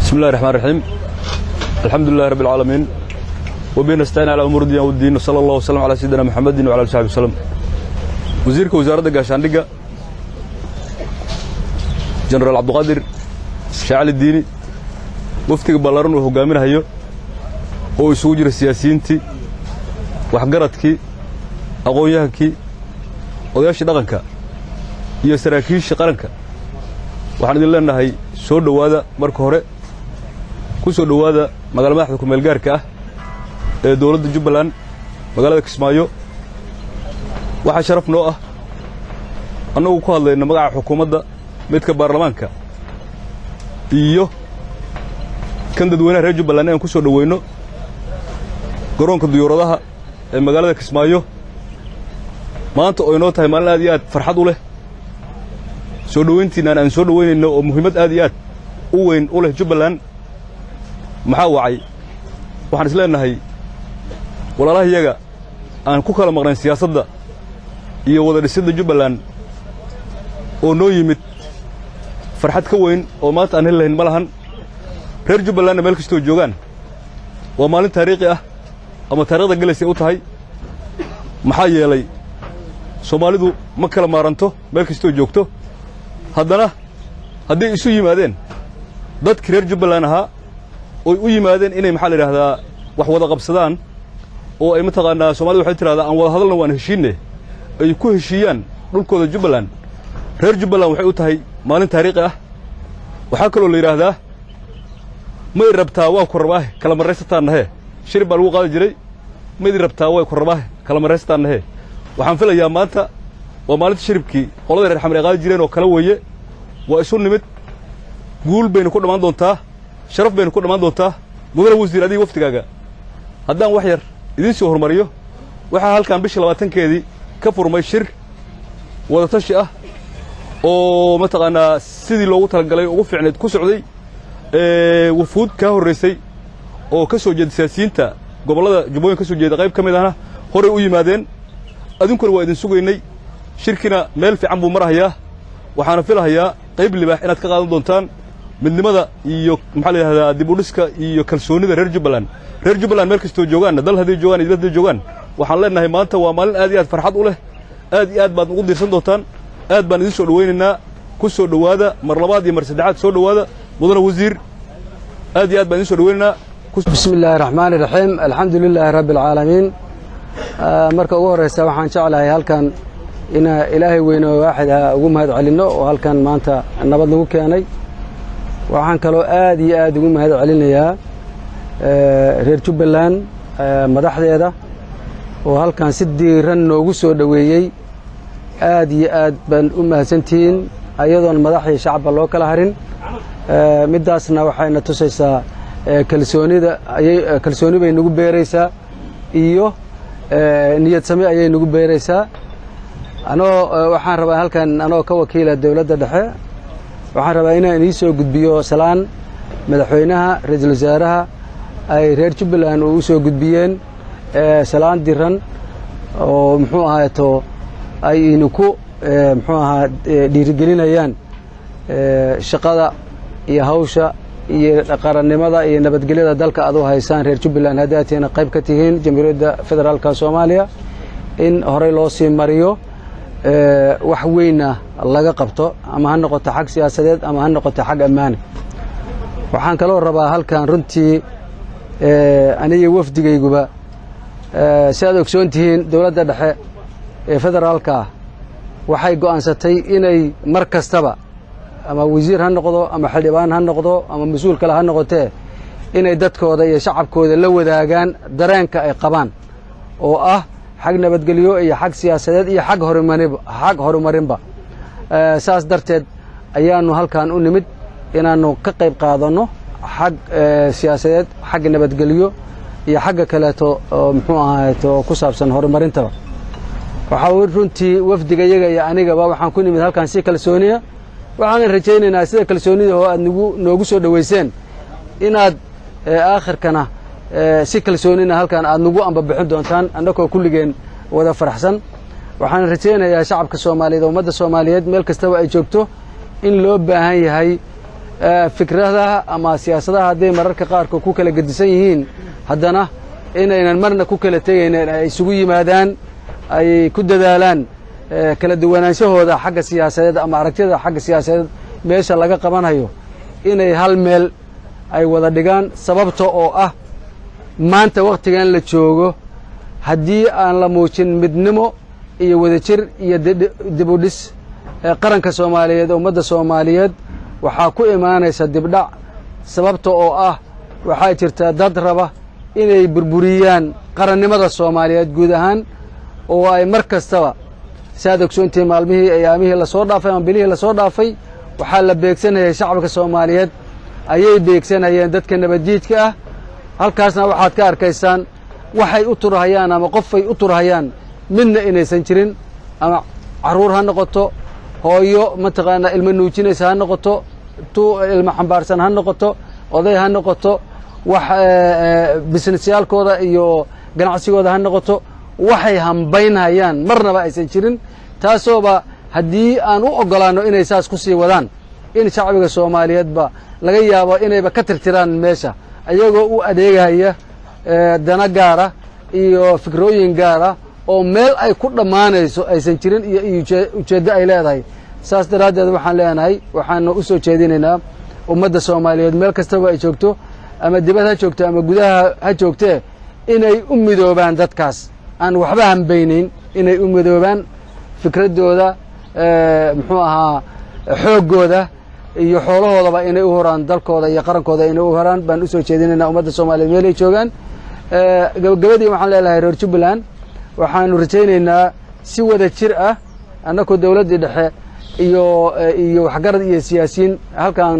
بسم الله الرحمن الرحيم الحمد لله رب العالمين وبين نستعين على أمور الدين والدين وصلى الله وسلم على سيدنا محمد وعلى آله وصحبه وسلم وزيرك وزارة gaashaandhigga جنرال عبد القادر شاعل الديني waftiga ballaaran uu hogaaminayo oo isugu jira siyaasiyiintii waxgaradkii aqoon-yahankii odayaashii dhaqanka iyo saraakiisha qaranka waxaan idin leenahay soo dhawaada marka hore ku soo dhawaada magaalada madaxda ku meel gaarka ah ee dawladda Jubbaland magaalada Kismaayo waxa sharaf noo ah annagu ku hadlayna magaca xukuumadda midka baarlamaanka iyo kan dadweynaha reer Jubbaland aan ku soo dhaweyno garoonka diyaaradaha ee magaalada Kismaayo maanta oo inoo tahay maalin aad iyo aad farxad u leh soo dhaweyntiina aan soo dhaweynayno oo muhiimad aad iyo aad u weyn u leh Jubbaland maxaa wacay waxaan isleenahay walaalahayaga aan ku kala maqnaan siyaasadda iyo wada dhisidda Jubbaland oo noo yimid farxad ka weyn oo maanta aan helayn malahan reer Jubbaland meel kastoo joogan waa maalin taariikhi ah ama taariikhda galaysa u tahay maxaa yeelay Soomaalidu ma kala maaranto meel kastoo joogto haddana haddii isu yimaadeen dadkii reer Jubbaland ahaa oo u yimaadeen inay maxaa la yiraahdaa wax wada qabsadaan oo ay mataqaanaa Soomaalidu waxay tiraahdaa aan wada hadalna waan heshiinay ay ku heshiiyaan dhulkooda Jubbaland reer Jubbaland waxay u tahay maalin taariikhi ah waxa kale oo la yiraahdaa ma rabtaa waa ku rabaa kala mareysataan shirib baa lagu qaadi jiray ma rabtaa waa ku rabaa kala mareysataan waxaan filayaa maanta waa maalinta shiribkii qolada reer xamre qaadi jireen oo kala weeye waa isu nimid guul bayna ku dhamaan doontaa sharaf bayna ku dhamaan doontaa mudane wasiir adiga waftigaaga haddaan wax yar idin soo hormariyo waxa halkan bishii 20keedii ka furmay shir wada tashi ah oo mataqaanaa sidii loogu talagalay ugu fiicneed ku socday wafuud ka horeysay oo ka soo jeeday siyaasiyiinta gobolada Jubbooyin ka soo jeeday qayb kamid ahna hore u yimaadeen adinkuna waa idin sugaynay shirkina meel fiican buu marahayaa waxaana filahayaa qayb libaax inaad ka qaadan doontaan midnimada iyo maxaa la yiraahdaa dib u dhiska iyo kalsoonida reer Jubbaland meel kastoo joogaan dal hadii joogaan iyo dad joogaan waxaan leenahay maanta waa maalin aad iyo aad farxad u leh aad iyo aad baad ugu diirsan doontaan aad baan idin soo dhaweynaynaa ku soo dhawaada mar labaad iyo mar saddexaad soo dhawaada mudane wasiir aad iyo aad baan idin soo dhaweynaynaa bismillaahir rahmaanir rahiim alxamdulillaahi rabbil caalamiin marka ugu horeysa waxaan jeclahay halkan in ilaahay weyn oo waaxid ah ugu mahad celino oo halkan maanta nabad lagu keenay waxaan kaloo aad iyo aad ugu mahad celinayaa reer Jubbaland madaxdeeda oo halkan si diiran noogu soo dhaweeyay aad iyo aad baan u mahadsantiin ayadoon madaxii shacabka loo kala harin midaasna waxayna tusaysaa kalsooni bay nagu beeraysaa iyo niyad sami ayay nagu beeraysaa waxaan rabaa halkan anoo ka wakiila dawladda dhexe waxaan rabaa inaan idin soo gudbiyo salaan madaxweynaha ra'iisul wasaaraha ay reer Jubbaland u soo gudbiyeen salaan diran oo muxuu ahaato ay ku muxuu ahaa dhiirigelinayaan shaqada iyo hawsha iyo qarannimada iyo nabadgelyada dalka aad u haysaan reer Jubbaland hadaateena qayb ka tihiin Jamhuuriyadda Federaalka Soomaaliya in hore loo sii mariyo wax weyn laga qabto ama ha noqoto xag siyaasadeed ama ha noqoto xag ammaan waxaan kaloo rabaa halkan runtii aniga wafdigayguba si aad ogsoon tihiin dawladda dhexe ee federaalka waxay go'aansatay inay mar kastaba ama wasiir ha noqdo ama xildhibaan ha noqdo ama mas'uul kale ha noqotee inay dadkooda iyo shacabkooda la wadaagaan dareenka ay qabaan oo ah xag nabadgelyo iyo xag siyaasadeed iyo xag horumarinba saas darteed ayaanu halkan u nimid inaanu ka qayb qaadano xag siyaasadeed xag nabadgelyo iyo xagga kaleeto muxuu ahaato ku saabsan horumarintaba waxaa runtii wafdiga iyaga iyo anigaba waxaan ku nimid halkan si kalsooniya waxaan rajaynaynaa sida kalsoonida oo aad noogu soo dhaweyseen inaad aakhirkana si kalsoonina halkan aad nagu amba bixin doontaan annagoo kulligeen wada faraxsan waxaan rajaynayaa shacabka Soomaaliyeed ummadda Soomaaliyeed meel kasta ay joogto in loo baahan yahay fikradaha ama siyaasadaha hadday mararka qaarkood ku kala gedisan yihiin haddana inaynan marna ku kala tegaynin ay isugu yimaadaan ay ku dadaalaan kala duwanaanshahooda xagga siyaasadeed ama aragtida xagga siyaasadeed meesha laga qabanayo inay hal meel ay wada dhigaan sababta oo ah maanta wakhtigan la joogo haddii aan la muujin midnimo iyo wadajir iyo dib u dhis qaranka Soomaaliyeed ummadda Soomaaliyeed waxaa ku imaanaysa dibdhac sababta oo ah waxaa jirta dad raba inay burburiyaan qarannimada Soomaaliyeed guud ahaan oo ay mar kastaba saadogsoontii maalmihii ayaamihii la soo dhaafay ama bilihii la soo dhaafay waxaa la beegsanayay shacabka Soomaaliyeed ayay beegsanayeen dadka nabaddiidka ah halkaasna waxaad ka arkaysaan waxay u turahayaan ama qofay u turahayaan midna inaysan jirin ama caruur ha noqoto hooyo mataqaana ilmo nuujinaysa ha noqoto ilmo xambaarsan ha noqoto oday ha noqoto wax businessyaalkooda iyo ganacsigooda ha noqoto waxay hambaynayaan marnaba aysan jirin taasooba haddii aan u ogolaano inay saas ku sii wadaan in shacbiga Soomaaliyeedba laga yaabo inayba ka tirtiraan meesha ayagoo u adeegaya dana gaara iyo fikrooyin gaara oo meel ay ku dhamaanayso aysan jirin iyo ujeeddo ay leedahay saas daraadeed waxaan leenahay waxaan u soo jeedinaynaa ummadda Soomaaliyeed meel kastaba ay joogto ama dibad ha joogto ama gudaha ha joogtee inay u midoobaan dadkaas aan waxba hambaynayn inay u midoobaan fikradooda muxuu ahaa xoogooda iyo xoolahoodaba inay u horaan dalkooda iyo qarankooda inay u horaan baan u soo jeedinaynaa ummadda Soomaaliyeed meel ay joogaan gabagabadii waxaan leeyahay reer Jubbaland waxaanu rajaynaynaa si wada jir ah annagoo dawladda dhexe iyo waxgarad iyo siyaasiyiin halkan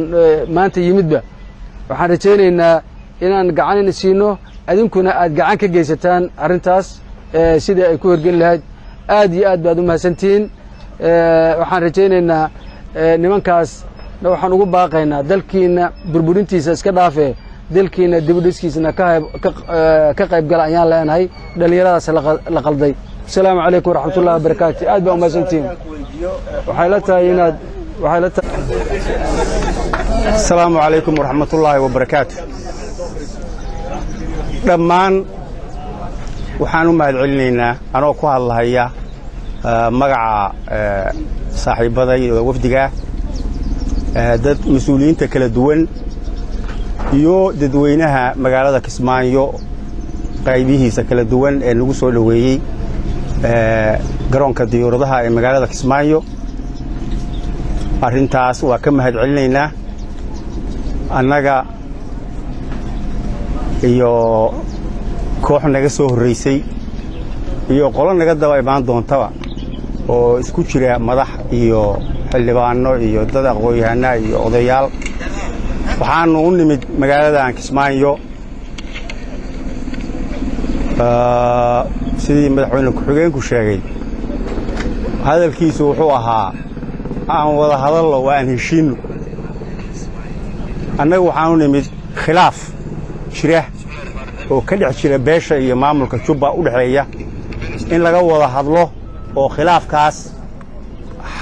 maanta yimidba waxaan rajaynaynaa inaan gacan siino adinkuna aad gacan ka geysataan arrintaas sidii ay ku hirgelin lahayd aad iyo aad baad u mahadsantihiin waxaan rajaynaynaa nimankaas waxaan ugu baaqaynaa dalkiina burburintiisa iska dhaafee dalkiina dib u dhiskiisana ka qayb gala ayaan leenahay dhalinyaradaas la qalday السلام عليكم ورحمة الله وبركاته أدبا ومازنتين وحيلتها يناد وحيلتها السلام عليكم ورحمة الله وبركاته دمان وحانو مهد علينا أنا أقوى الله هيا مقع صاحب بضي وفدقا داد مسؤولين تكلا دوين يو ددوينها مقالة كسمان يو قايبيه سكلا دوين نقصوا لويي garoonka diyaaradaha ee magaalada Kismaayo arintaas waa ka mahad celinaynaa annaga iyo koox naga soo horeysay iyo qolo naga daba imaan doontaba oo isku jira madax iyo xildhibaano iyo dad aqoon-yahano iyo odayaal waxaanu u nimid magaalada Kismaayo sidii madaxweyne ku-xigeenku sheegay hadalkiisu wuxuu ahaa aan wada hadallo waa aan heshiino annagu waxaanu nimid khilaaf jira oo ka dhex jira beesha iyo maamulka Jubba u dhaxeeya in laga wada hadlo oo khilaafkaas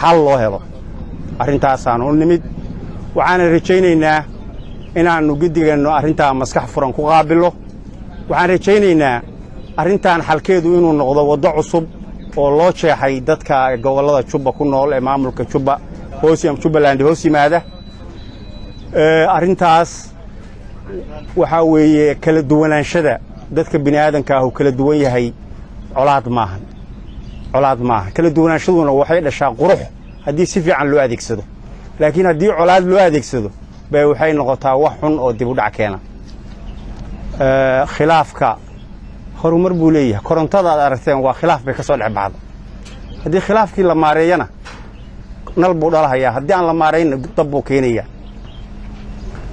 xal loo helo arrintaasaan u nimid waxaan rajaynaynaa inaanu gidigano arrintaa maskax furan ku qaabilo waxaan rajaynaynaa arrintan xalkeedu inuu noqdo wado cusub oo loo jeexay dadka gobolada Jubba ku nool ee maamulka Jubba Jubbaland hoos yimaada arrintaas waxa weeye kala duwanaanshada dadka bini'aadanka ah oo kala duwan yahay colaad maaha kala duwanaanshaduna waxay dhashaa qurux haddii si fiican loo adeegsado laakiin haddii colaad loo adeegsado bay waxay noqotaa wax xun oo dib u dhac keena khilaafka horumar buu leeyahay korontada aad aragteen waa khilaaf bay ka soo dhex baxda haddii khilaafkii la maareeyana nal buu dhalahayaa haddii aan la maareyna dab buu keenayaa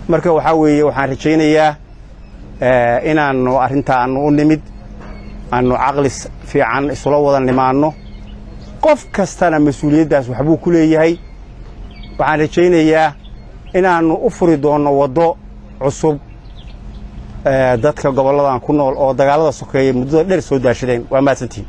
marka waxaa weeye waxaan rajaynayaa inaanu arrintaanu u nimid aanu caqli fiican isula wada nimaanno qof kastana mas-uuliyaddaas waxbuu ku leeyahay waxaan rajaynayaa inaanu u furi doonno waddo cusub dadka goboladan ku nool oo dagaalada sokeeyay muddada dheer soo daashadeen waa mahadsantihiin